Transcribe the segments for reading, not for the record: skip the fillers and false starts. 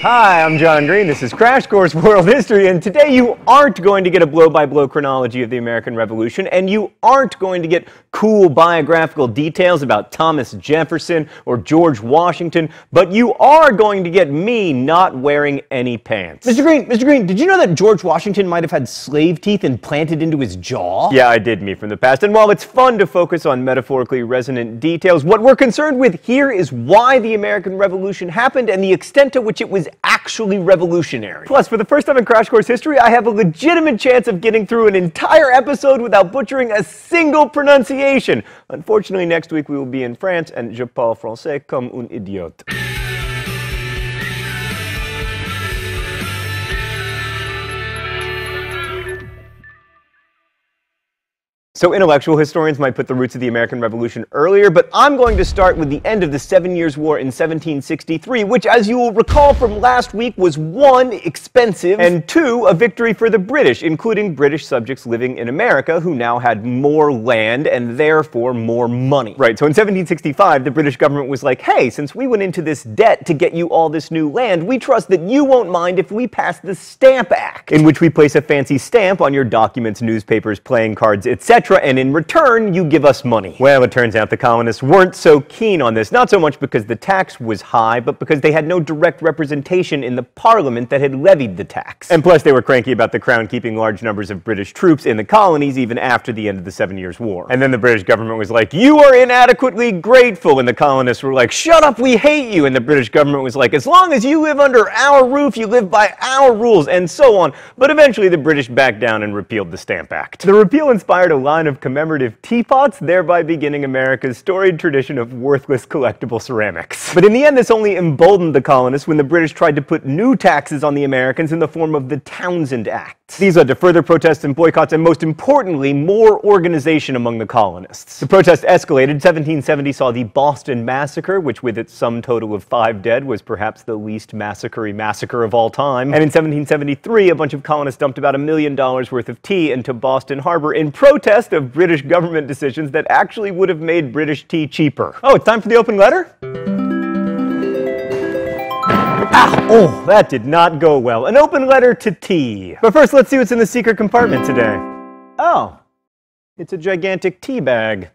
Hi, I'm John Green. This is Crash Course World History, and today you aren't going to get a blow-by-blow chronology of the American Revolution, and you aren't going to get cool biographical details about Thomas Jefferson or George Washington, but you are going to get me not wearing any pants. Mr. Green, did you know that George Washington might have had slave teeth implanted into his jaw? Yeah, I did, me from the past, and while it's fun to focus on metaphorically resonant details, what we're concerned with here is why the American Revolution happened and the extent to which it was actually revolutionary. Plus, for the first time in Crash Course history, I have a legitimate chance of getting through an entire episode without butchering a single pronunciation. Unfortunately, next week we will be in France, and je parle français comme un idiote. So intellectual historians might put the roots of the American Revolution earlier, but I'm going to start with the end of the 7 Years' War in 1763, which, as you will recall from last week, was 1, expensive, and 2, a victory for the British, including British subjects living in America who now had more land and therefore more money. Right, so in 1765, the British government was like, hey, since we went into this debt to get you all this new land, we trust that you won't mind if we pass the Stamp Act, in which we place a fancy stamp on your documents, newspapers, playing cards, etc., and in return, you give us money. Well, it turns out the colonists weren't so keen on this, not so much because the tax was high, but because they had no direct representation in the parliament that had levied the tax. And plus, they were cranky about the crown keeping large numbers of British troops in the colonies even after the end of the 7 Years' War. And then the British government was like, you are inadequately grateful, and the colonists were like, shut up, we hate you, and the British government was like, as long as you live under our roof, you live by our rules, and so on. But eventually, the British backed down and repealed the Stamp Act. The repeal inspired a line of commemorative teapots, thereby beginning America's storied tradition of worthless collectible ceramics. But in the end, this only emboldened the colonists when the British tried to put new taxes on the Americans in the form of the Townshend Act. These led to further protests and boycotts, and most importantly, more organization among the colonists. The protests escalated. 1770 saw the Boston Massacre, which with its sum total of 5 dead was perhaps the least massacre of all time. And in 1773, a bunch of colonists dumped about $1 million worth of tea into Boston Harbor in protest of British government decisions that actually would have made British tea cheaper. Oh, it's time for the open letter? Ah, oh, that did not go well. An open letter to tea. But first, let's see what's in the secret compartment today. Oh, it's a gigantic tea bag.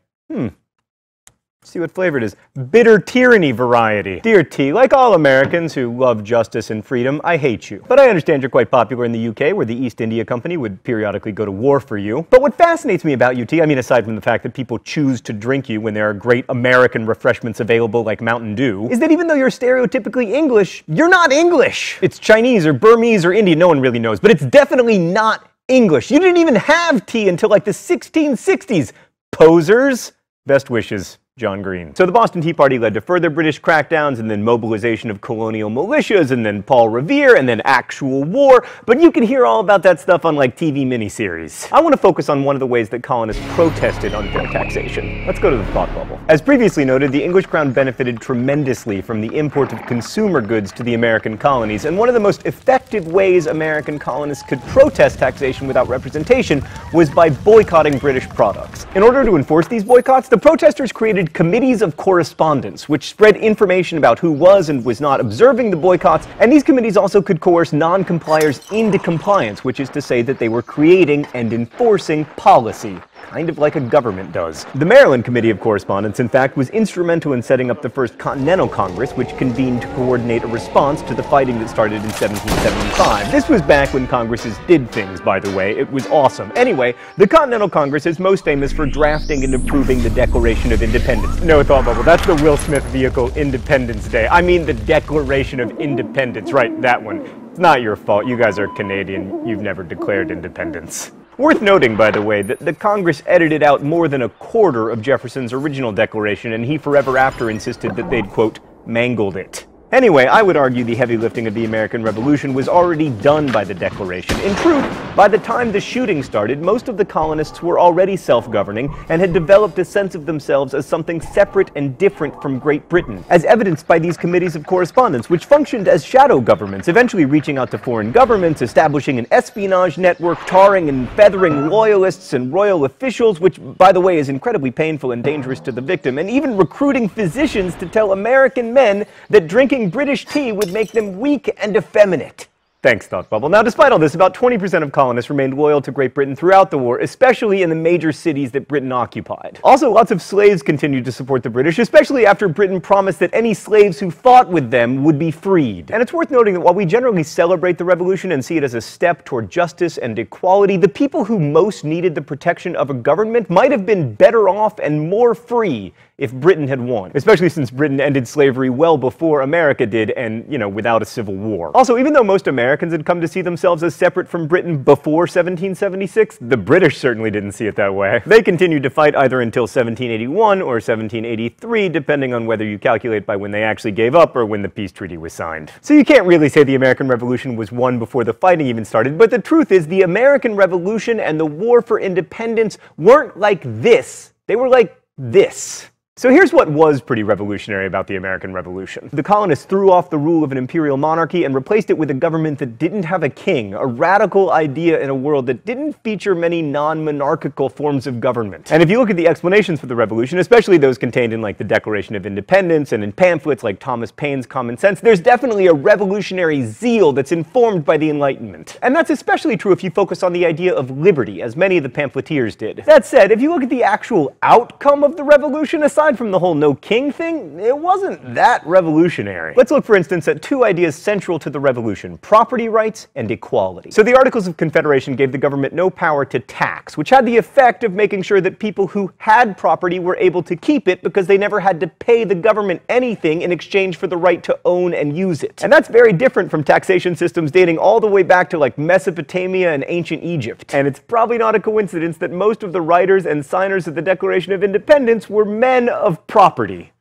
See what flavor it is. Bitter tyranny variety. Dear T, like all Americans who love justice and freedom, I hate you. But I understand you're quite popular in the UK, where the East India Company would periodically go to war for you. But what fascinates me about you, T, I mean, aside from the fact that people choose to drink you when there are great American refreshments available like Mountain Dew, is that even though you're stereotypically English, you're not English. It's Chinese or Burmese or Indian, no one really knows, but it's definitely not English. You didn't even have tea until like the 1660s. Posers. Best wishes, John Green. So the Boston Tea Party led to further British crackdowns, and then mobilization of colonial militias, and then Paul Revere, and then actual war. But you can hear all about that stuff on like TV miniseries. I want to focus on one of the ways that colonists protested unfair taxation. Let's go to the thought bubble. As previously noted, the English crown benefited tremendously from the import of consumer goods to the American colonies, and one of the most effective ways American colonists could protest taxation without representation was by boycotting British products. In order to enforce these boycotts, the protesters created committees of correspondence, which spread information about who was and was not observing the boycotts, and these committees also could coerce non-compliers into compliance, which is to say that they were creating and enforcing policy. Kind of like a government does. The Maryland Committee of Correspondence, in fact, was instrumental in setting up the First Continental Congress, which convened to coordinate a response to the fighting that started in 1775. This was back when Congresses did things, by the way. It was awesome. Anyway, the Continental Congress is most famous for drafting and approving the Declaration of Independence. No, thought bubble, that's the Will Smith vehicle Independence Day. I mean the Declaration of Independence. Right, that one. It's not your fault. You guys are Canadian. You've never declared independence. Worth noting, by the way, that the Congress edited out more than a quarter of Jefferson's original declaration, and he forever after insisted that they'd, quote, mangled it. Anyway, I would argue the heavy lifting of the American Revolution was already done by the Declaration. In truth, by the time the shooting started, most of the colonists were already self-governing and had developed a sense of themselves as something separate and different from Great Britain, as evidenced by these committees of correspondence, which functioned as shadow governments, eventually reaching out to foreign governments, establishing an espionage network, tarring and feathering loyalists and royal officials, which, by the way, is incredibly painful and dangerous to the victim, and even recruiting physicians to tell American men that drinking drinking British tea would make them weak and effeminate. Thanks, Thought Bubble. Now, despite all this, about 20% of colonists remained loyal to Great Britain throughout the war, especially in the major cities that Britain occupied. Also, lots of slaves continued to support the British, especially after Britain promised that any slaves who fought with them would be freed. And it's worth noting that while we generally celebrate the Revolution and see it as a step toward justice and equality, the people who most needed the protection of a government might have been better off and more free if Britain had won, especially since Britain ended slavery well before America did, and, without a civil war. Also, even though most Americans had come to see themselves as separate from Britain before 1776, the British certainly didn't see it that way. They continued to fight either until 1781 or 1783, depending on whether you calculate by when they actually gave up or when the peace treaty was signed. So you can't really say the American Revolution was won before the fighting even started, but the truth is the American Revolution and the War for Independence weren't like this. They were like this. So here's what was pretty revolutionary about the American Revolution. The colonists threw off the rule of an imperial monarchy and replaced it with a government that didn't have a king, a radical idea in a world that didn't feature many non-monarchical forms of government. And if you look at the explanations for the revolution, especially those contained in the Declaration of Independence and in pamphlets like Thomas Paine's Common Sense, there's definitely a revolutionary zeal that's informed by the Enlightenment. And that's especially true if you focus on the idea of liberty, as many of the pamphleteers did. That said, if you look at the actual outcome of the revolution, aside from the whole no king thing, it wasn't that revolutionary. Let's look, for instance, at two ideas central to the revolution: property rights and equality. So the Articles of Confederation gave the government no power to tax, which had the effect of making sure that people who had property were able to keep it because they never had to pay the government anything in exchange for the right to own and use it. And that's very different from taxation systems dating all the way back to Mesopotamia and ancient Egypt. And it's probably not a coincidence that most of the writers and signers of the Declaration of Independence were men of property.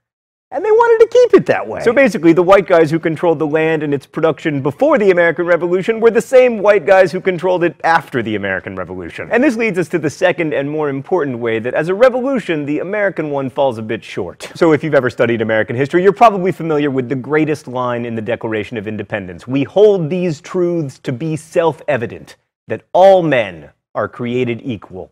And they wanted to keep it that way. So basically, the white guys who controlled the land and its production before the American Revolution were the same white guys who controlled it after the American Revolution. And this leads us to the second and more important way that as a revolution, the American one falls a bit short. So if you've ever studied American history, you're probably familiar with the greatest line in the Declaration of Independence: "We hold these truths to be self-evident, that all men are created equal."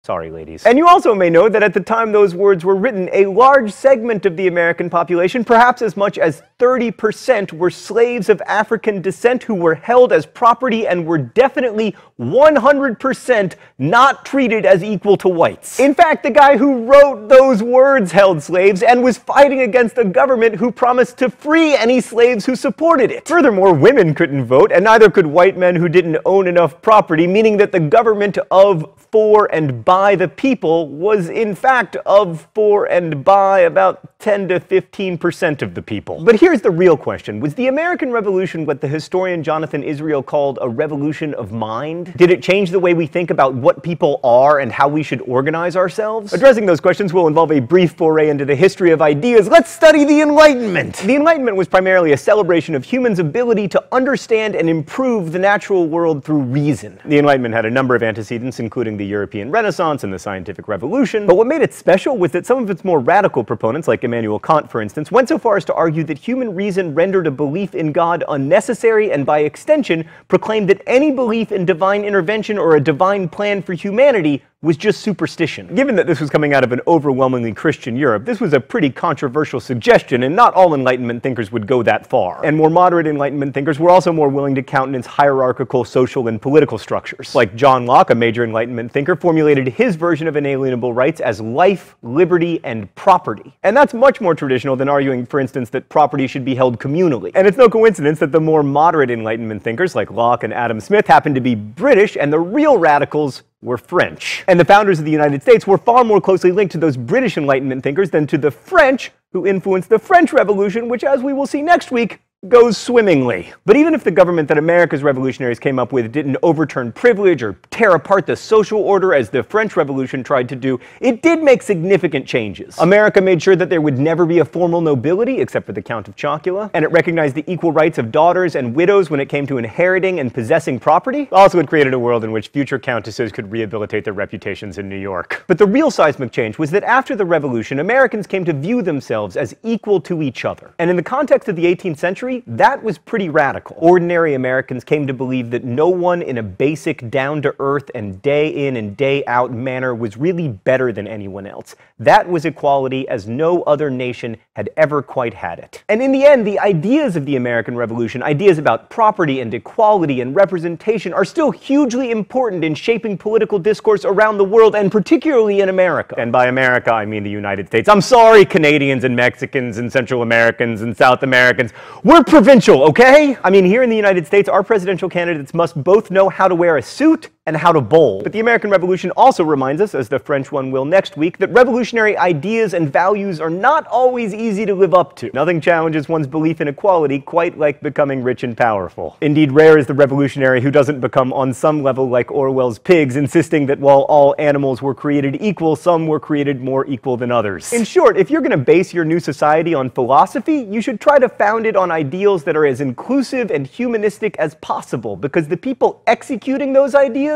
Sorry, ladies. And you also may know that at the time those words were written, a large segment of the American population, perhaps as much as 30%, were slaves of African descent who were held as property and were definitely 100% not treated as equal to whites. In fact, the guy who wrote those words held slaves and was fighting against a government who promised to free any slaves who supported it. Furthermore, women couldn't vote, and neither could white men who didn't own enough property, meaning that the government of, for, and by the people was in fact of, for, and by about 10 to 15% of the people. But here's the real question. Was the American Revolution what the historian Jonathan Israel called a revolution of mind? Did it change the way we think about what people are and how we should organize ourselves? Addressing those questions will involve a brief foray into the history of ideas. Let's study the Enlightenment! The Enlightenment was primarily a celebration of humans' ability to understand and improve the natural world through reason. The Enlightenment had a number of antecedents, including the European Renaissance and the Scientific Revolution, but what made it special was that some of its more radical proponents, like Immanuel Kant for instance, went so far as to argue that human reason rendered a belief in God unnecessary, and by extension proclaimed that any belief in divine intervention or a divine plan for humanity was just superstition. Given that this was coming out of an overwhelmingly Christian Europe, this was a pretty controversial suggestion, and not all Enlightenment thinkers would go that far. And more moderate Enlightenment thinkers were also more willing to countenance hierarchical social and political structures. Like John Locke, a major Enlightenment thinker, formulated his version of inalienable rights as life, liberty, and property. And that's much more traditional than arguing, for instance, that property should be held communally. And it's no coincidence that the more moderate Enlightenment thinkers, like Locke and Adam Smith, happened to be British, and the real radicals were French. And the founders of the United States were far more closely linked to those British Enlightenment thinkers than to the French, who influenced the French Revolution, which, as we will see next week, goes swimmingly. But even if the government that America's revolutionaries came up with didn't overturn privilege or tear apart the social order as the French Revolution tried to do, it did make significant changes. America made sure that there would never be a formal nobility, except for the Count of Chocula, and it recognized the equal rights of daughters and widows when it came to inheriting and possessing property. Also, it created a world in which future countesses could rehabilitate their reputations in New York. But the real seismic change was that after the Revolution, Americans came to view themselves as equal to each other. And in the context of the 18th century, slavery, that was pretty radical. Ordinary Americans came to believe that no one in a basic, down-to-earth and day-in and day-out manner was really better than anyone else. That was equality as no other nation had ever quite had it. And in the end, the ideas of the American Revolution, ideas about property and equality and representation, are still hugely important in shaping political discourse around the world, and particularly in America. And by America, I mean the United States. I'm sorry, Canadians and Mexicans and Central Americans and South Americans. We're provincial, okay? I mean, here in the United States, our presidential candidates must both know how to wear a suit and how to bowl. But the American Revolution also reminds us, as the French one will next week, that revolutionary ideas and values are not always easy to live up to. Nothing challenges one's belief in equality quite like becoming rich and powerful. Indeed, rare is the revolutionary who doesn't become on some level like Orwell's pigs, insisting that while all animals were created equal, some were created more equal than others. In short, if you're going to base your new society on philosophy, you should try to found it on ideals that are as inclusive and humanistic as possible, because the people executing those ideas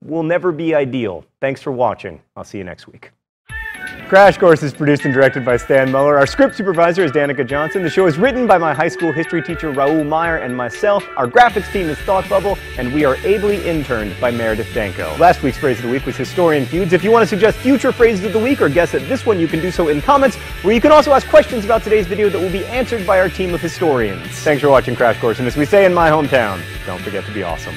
will never be ideal. Thanks for watching. I'll see you next week. Crash Course is produced and directed by Stan Muller. Our script supervisor is Danica Johnson. The show is written by my high school history teacher Raoul Meyer and myself. Our graphics team is Thought Bubble, and we are ably interned by Meredith Danko. Last week's phrase of the week was Historian Feuds. If you want to suggest future phrases of the week or guess at this one, you can do so in comments, where you can also ask questions about today's video that will be answered by our team of historians. Thanks for watching Crash Course, and as we say in my hometown, don't forget to be awesome.